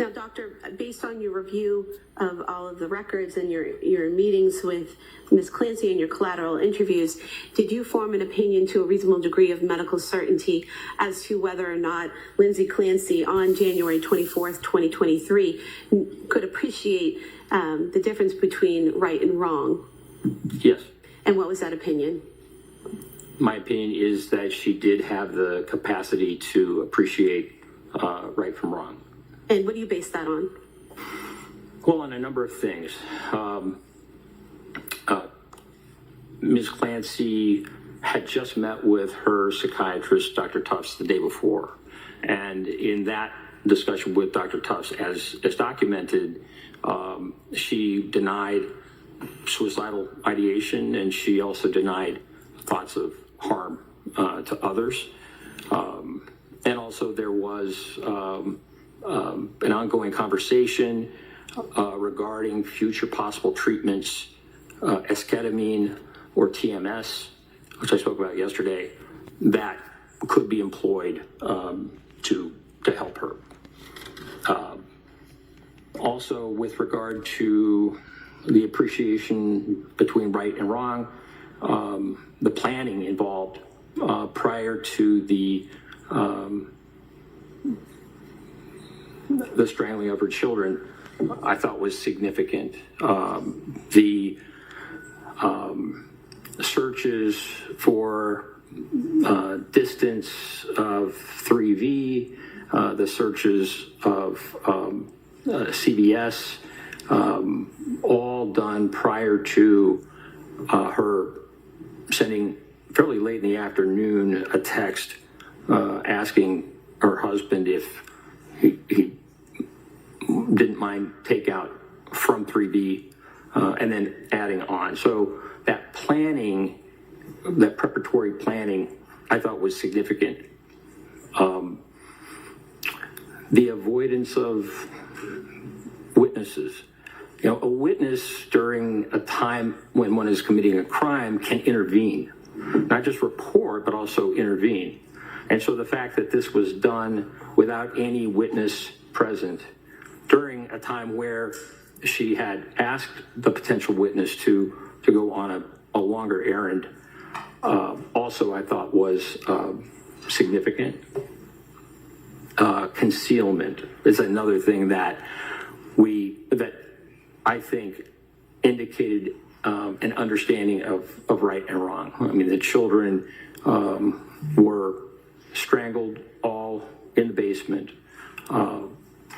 Now, Doctor, based on your review of all of the records and your meetings with Ms. Clancy and your collateral interviews, did you form an opinion to a reasonable degree of medical certainty as to whether or not Lindsay Clancy on January 24th, 2023 could appreciate the difference between right and wrong? Yes. And what was that opinion? My opinion is that she did have the capacity to appreciate right from wrong. And what do you base that on? Well, on a number of things. Ms. Clancy had just met with her psychiatrist, Dr. Tufts, the day before. And in that discussion with Dr. Tufts, as documented, she denied suicidal ideation, and she also denied thoughts of harm to others. And also there was an ongoing conversation regarding future possible treatments, esketamine or TMS, which I spoke about yesterday, that could be employed to help her. Also, with regard to the appreciation between right and wrong, the planning involved prior to the strangling of her children, I thought was significant. The searches for distance of 3V, the searches of CBS, all done prior to her sending fairly late in the afternoon a text asking her husband if he didn't mind takeout from 3B and then adding on. So that planning, that preparatory planning, I thought was significant. The avoidance of witnesses. You know, a witness during a time when one is committing a crime can intervene, not just report, but also intervene. And so the fact that this was done without any witness present during a time where she had asked the potential witness to go on a longer errand, also I thought was significant. Concealment is another thing that I think indicated an understanding of right and wrong. I mean, the children were strangled all in the basement,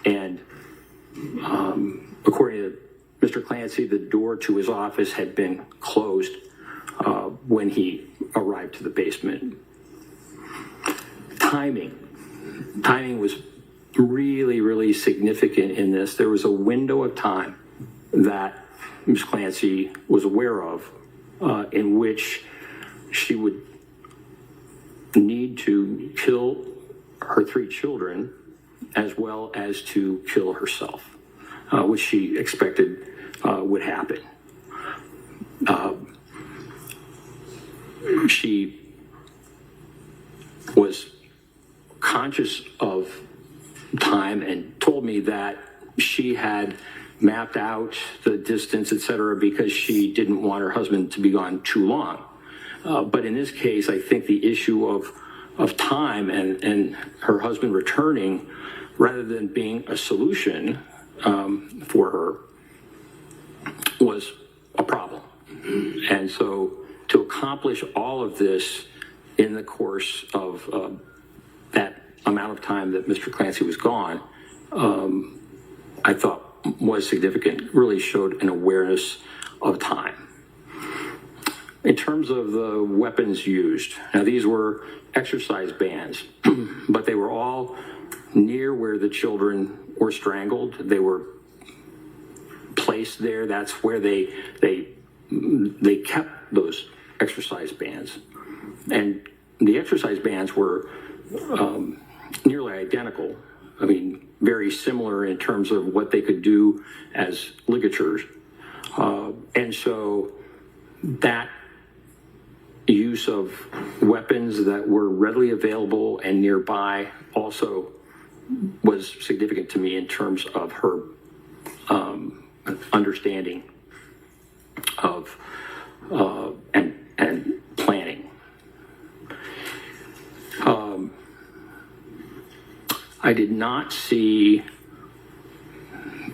and according to Mr. Clancy, the door to his office had been closed when he arrived to the basement. Timing was really, really significant in this. There was a window of time that Ms. Clancy was aware of in which she would need to kill her 3 children as well as to kill herself, which she expected would happen. She was conscious of time and told me that she had mapped out the distance, et cetera, because she didn't want her husband to be gone too long. But in this case, I think the issue of time and her husband returning, rather than being a solution for her, was a problem. And so to accomplish all of this in the course of that amount of time that Mr. Clancy was gone, I thought was significant, really showed an awareness of time. In terms of the weapons used, now these were exercise bands, but they were all near where the children were strangled. They were placed there. That's where they kept those exercise bands. And the exercise bands were nearly identical. I mean, very similar in terms of what they could do as ligatures. And so that use of weapons that were readily available and nearby also was significant to me in terms of her understanding of and planning. I did not see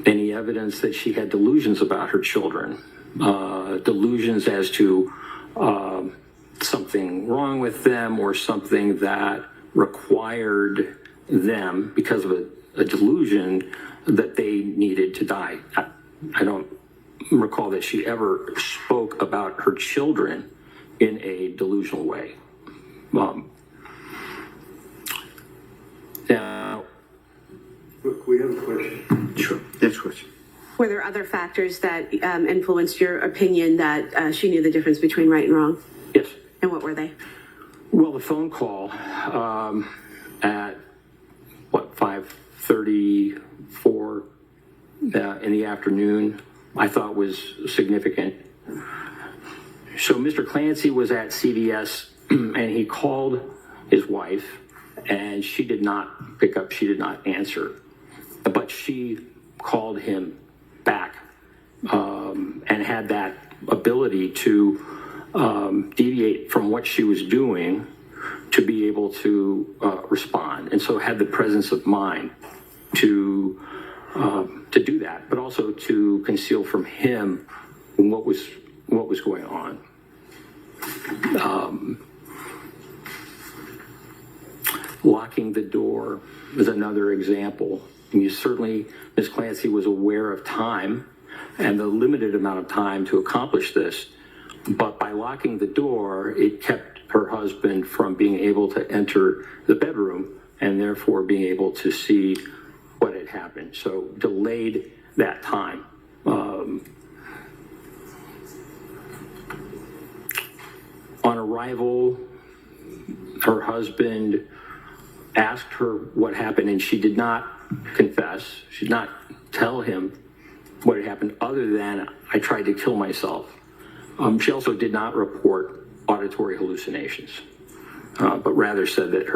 any evidence that she had delusions about her children, delusions as to something wrong with them or something that required them, because of a delusion, that they needed to die. I don't recall that she ever spoke about her children in a delusional way. Now, Look, we have a question. Sure. Next question. Were there other factors that influenced your opinion that she knew the difference between right and wrong? yes. And what were they? Well, the phone call at 5:34 in the afternoon, I thought was significant. So Mr. Clancy was at CVS and he called his wife, and she did not pick up. She did not answer, but she called him back and had that ability to deviate from what she was doing to be able to respond, and so had the presence of mind to do that, but also to conceal from him what was going on. Locking the door is another example. And Ms. Clancy was aware of time and the limited amount of time to accomplish this, but by locking the door, it kept her husband from being able to enter the bedroom and therefore being able to see what had happened. So delayed that time. On arrival, her husband asked her what happened, and she did not confess. She did not tell him what had happened other than, I tried to kill myself. She also did not report auditory hallucinations, but rather said that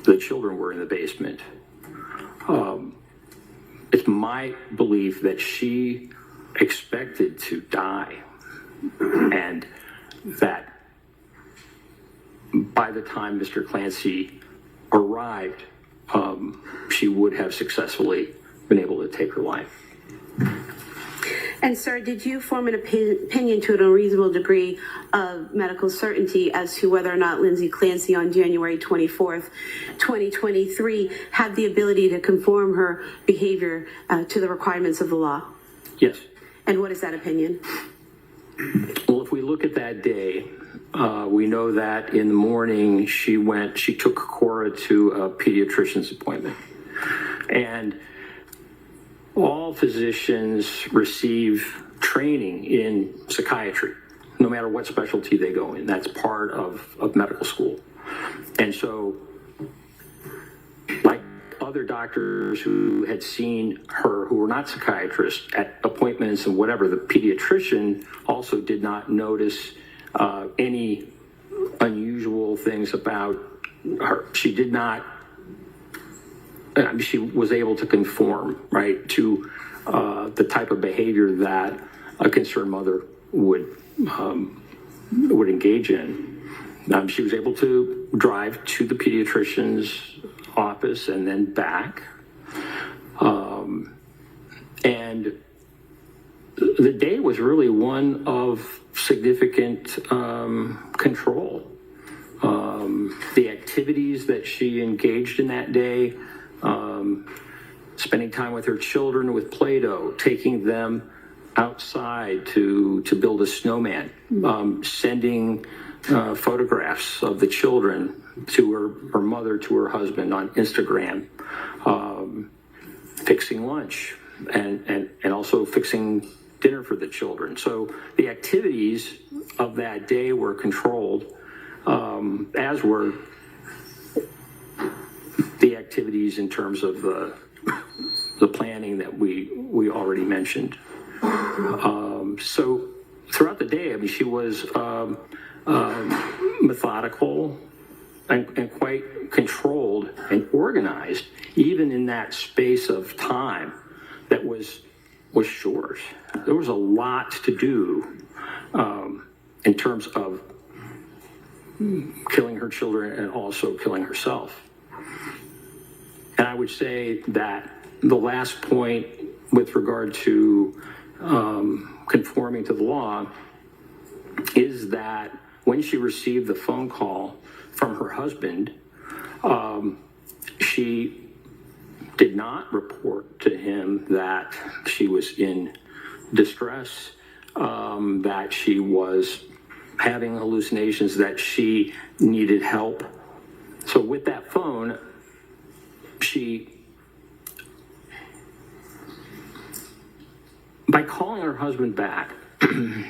the children were in the basement. It's my belief that she expected to die, and that by the time Mr. Clancy arrived, she would have successfully been able to take her life. And sir, did you form an opinion to a reasonable degree of medical certainty as to whether or not Lindsay Clancy on January 24th, 2023 had the ability to conform her behavior to the requirements of the law? Yes. And what is that opinion? Well, if we look at that day, we know that in the morning she took Cora to a pediatrician's appointment. And all physicians receive training in psychiatry, no matter what specialty they go in. That's part of medical school. And so, like other doctors who had seen her who were not psychiatrists at appointments and whatever, the pediatrician also did not notice any unusual things about her. She did not. She was able to conform, right, to the type of behavior that a concerned mother would engage in. She was able to drive to the pediatrician's office and then back. And the day was really one of significant control. The activities that she engaged in that day, spending time with her children with Play-Doh, taking them outside to build a snowman, sending photographs of the children to her mother, to her husband on Instagram, fixing lunch, and also fixing dinner for the children. So the activities of that day were controlled, as were the activities in terms of the planning that we already mentioned. So throughout the day, she was methodical, and quite controlled and organized, even in that space of time that was short. There was a lot to do in terms of killing her children and also killing herself. And I would say that the last point with regard to conforming to the law is that when she received the phone call from her husband, she did not report to him that she was in distress, that she was having hallucinations, that she needed help. So with that phone, by calling her husband back and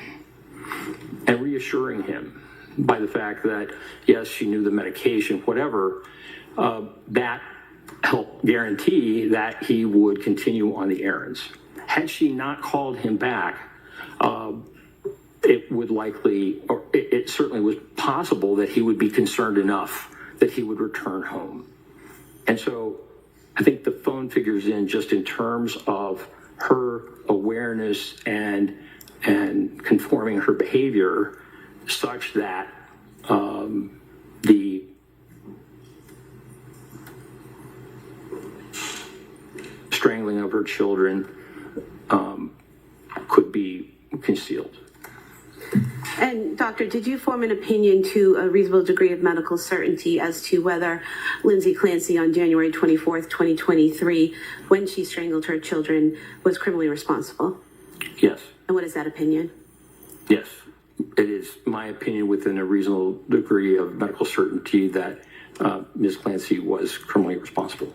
reassuring him by the fact that, yes, she knew the medication, whatever, that helped guarantee that he would continue on the errands. Had she not called him back, it would likely, or it certainly was possible that he would be concerned enough that he would return home. And so I think the phone figures in just in terms of her awareness and conforming her behavior such that the strangling of her children could be concealed. And doctor, did you form an opinion to a reasonable degree of medical certainty as to whether Lindsay Clancy on January 24th, 2023, when she strangled her children, was criminally responsible? Yes. And what is that opinion? Yes. It is my opinion within a reasonable degree of medical certainty that Ms. Clancy was criminally responsible.